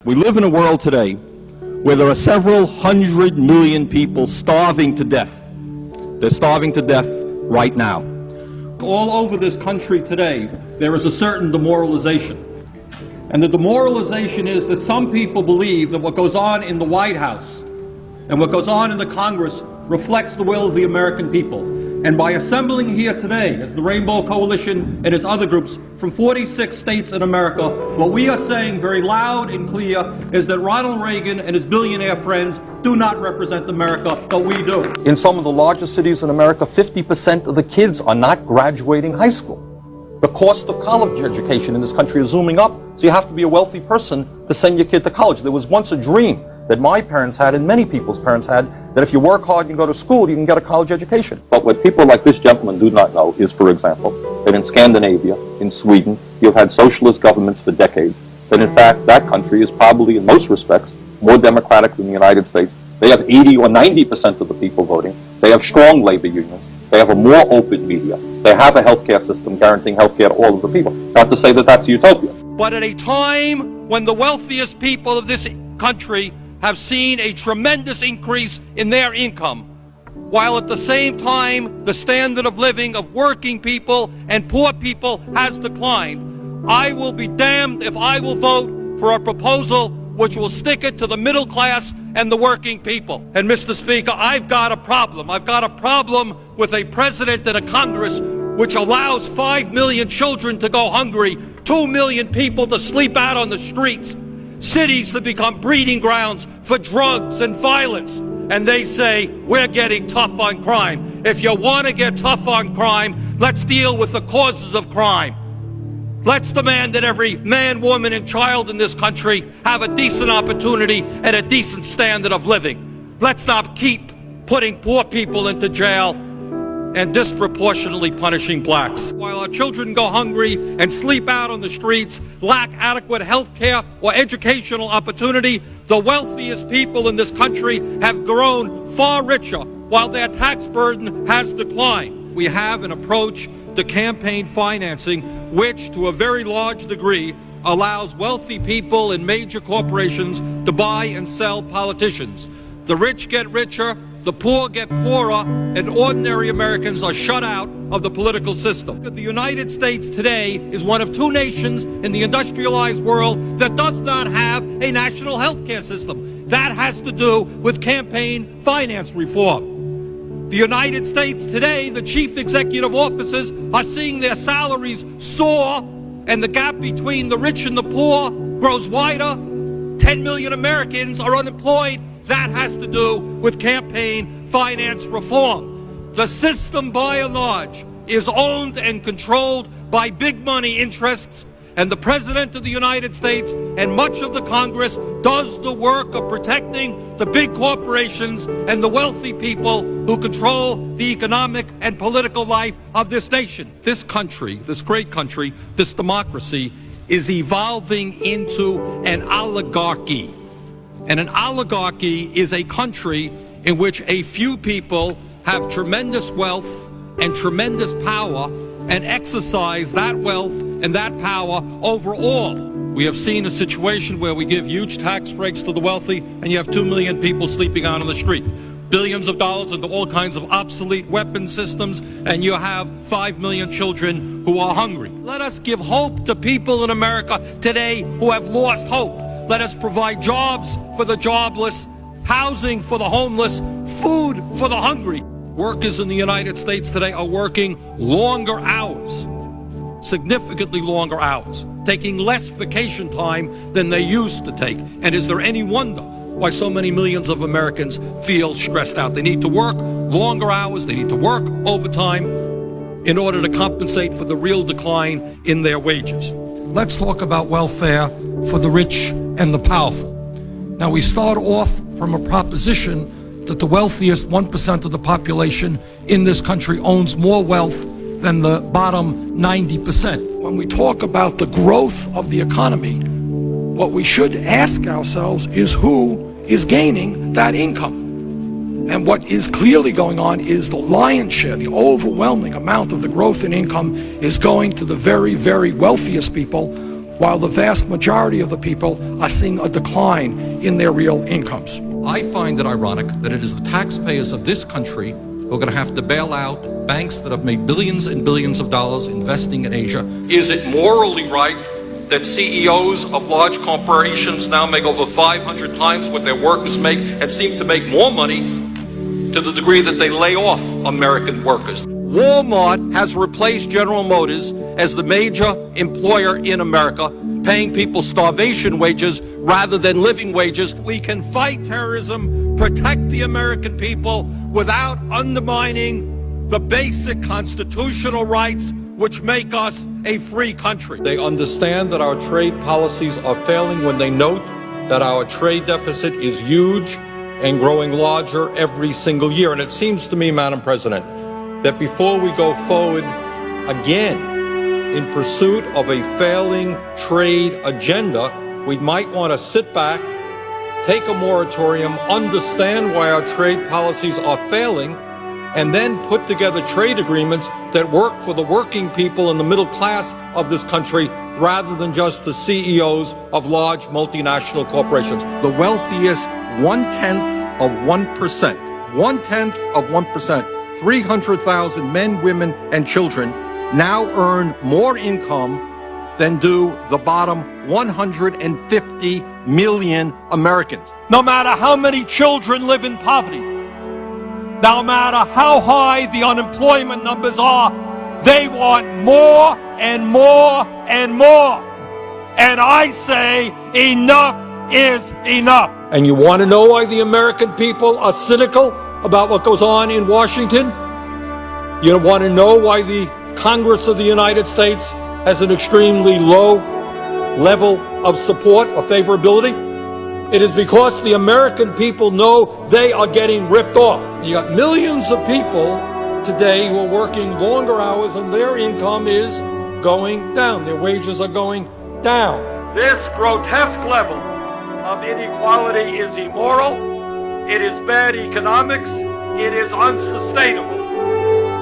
We live in a world today where there are several 100 million people starving to death. They're starving to death right now. All over this country today, there is a certain demoralization. And the demoralization is that some people believe that what goes on in the White House and what goes on in the Congress reflects the will of the American people. And by assembling here today as the Rainbow Coalition and its other groups from 46 states in America, what we are saying very loud and clear is that Ronald Reagan and his billionaire friends do not represent America, but we do. In some of the largest cities in America, 50% of the kids are not graduating high school. The cost of college education in this country is zooming up, so you have to be a wealthy person to send your kid to college. There was once a dream that my parents had and many people's parents had, that if you work hard and go to school, you can get a college education. But what people like this gentleman do not know is, for example, that in Scandinavia, in Sweden, you've had socialist governments for decades, that in fact that country is probably in most respects more democratic than the United States. They have 80 or 90% of the people voting. They have strong labor unions. They have a more open media. They have a healthcare system guaranteeing healthcare to all of the people. Not to say that that's utopia. But at a time when the wealthiest people of this country have seen a tremendous increase in their income, while at the same time the standard of living of working people and poor people has declined, I will be damned if I will vote for a proposal which will stick it to the middle class and the working people. And Mr. Speaker, I've got a problem. I've got a problem with a president and a Congress which allows 5 million children to go hungry, 2 million people to sleep out on the streets, cities to become breeding grounds for drugs and violence. And they say, we're getting tough on crime. If you want to get tough on crime, let's deal with the causes of crime. Let's demand that every man, woman, and child in this country have a decent opportunity and a decent standard of living. Let's not keep putting poor people into jail and disproportionately punishing blacks. While our children go hungry and sleep out on the streets, lack adequate health care or educational opportunity, the wealthiest people in this country have grown far richer while their tax burden has declined. We have an approach to campaign financing which, to a very large degree, allows wealthy people and major corporations to buy and sell politicians. The rich get richer, the poor get poorer, and ordinary Americans are shut out of the political system. The United States today is one of 2 nations in the industrialized world that does not have a national health care system. That has to do with campaign finance reform. The United States today, the chief executive officers are seeing their salaries soar, and the gap between the rich and the poor grows wider. 10 million Americans are unemployed. That has to do with campaign finance reform. The system, by and large, is owned and controlled by big money interests, and the President of the United States and much of the Congress does the work of protecting the big corporations and the wealthy people who control the economic and political life of this nation. This country, this great country, this democracy, is evolving into an oligarchy. And an oligarchy is a country in which a few people have tremendous wealth and tremendous power and exercise that wealth and that power over all. We have seen a situation where we give huge tax breaks to the wealthy and you have 2 million people sleeping out on the street. Billions of dollars into all kinds of obsolete weapon systems, and you have 5 million children who are hungry. Let us give hope to people in America today who have lost hope. Let us provide jobs for the jobless, housing for the homeless, food for the hungry. Workers in the United States today are working longer hours, significantly longer hours, taking less vacation time than they used to take. And is there any wonder why so many millions of Americans feel stressed out? They need to work longer hours, they need to work overtime in order to compensate for the real decline in their wages. Let's talk about welfare for the rich and the powerful. Now, we start off from a proposition that the wealthiest 1% of the population in this country owns more wealth than the bottom 90%. When we talk about the growth of the economy, what we should ask ourselves is who is gaining that income. And what is clearly going on is the lion's share, the overwhelming amount of the growth in income is going to the very, very wealthiest people, while the vast majority of the people are seeing a decline in their real incomes. I find it ironic that it is the taxpayers of this country who are going to have to bail out banks that have made billions and billions of dollars investing in Asia. Is it morally right that CEOs of large corporations now make over 500 times what their workers make and seem to make more money to the degree that they lay off American workers? Walmart has replaced General Motors as the major employer in America, paying people starvation wages rather than living wages. We can fight terrorism, protect the American people without undermining the basic constitutional rights which make us a free country. They understand that our trade policies are failing when they note that our trade deficit is huge and growing larger every single year. And it seems to me, Madam President, that before we go forward again in pursuit of a failing trade agenda, we might want to sit back, take a moratorium, understand why our trade policies are failing, and then put together trade agreements that work for the working people and the middle class of this country rather than just the CEOs of large multinational corporations. The wealthiest 1/10 of 1%, 1/10 of 1%, 300,000 men, women, and children now earn more income than do the bottom 150 million Americans. No matter how many children live in poverty, no matter how high the unemployment numbers are, they want more and more and more. And I say enough is enough. And you want to know why the American people are cynical about what goes on in Washington? You want to know why the Congress of the United States has an extremely low level of support or favorability? It is because the American people know they are getting ripped off. You got millions of people today who are working longer hours and their income is going down. Their wages are going down. This grotesque level of inequality is immoral. It is bad economics. It is unsustainable.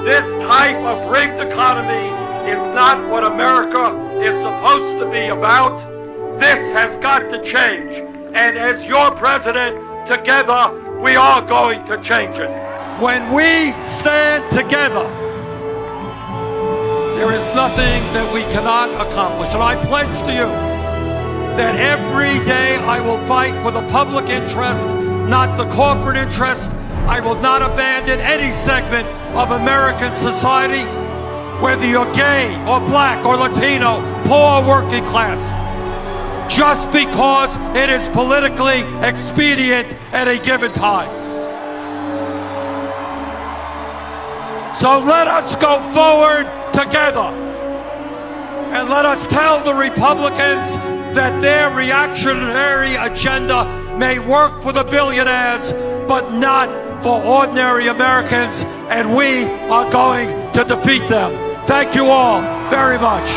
This type of rigged economy is not what America is supposed to be about. This has got to change. And as your president, together, we are going to change it. When we stand together, there is nothing that we cannot accomplish. And I pledge to you that every day I will fight for the public interest, not the corporate interest. I will not abandon any segment of American society, whether you're gay or black or Latino, poor or working class, just because it is politically expedient at a given time. So let us go forward together and let us tell the Republicans that their reactionary agenda may work for the billionaires, but not for ordinary Americans, and we are going to defeat them. Thank you all very much.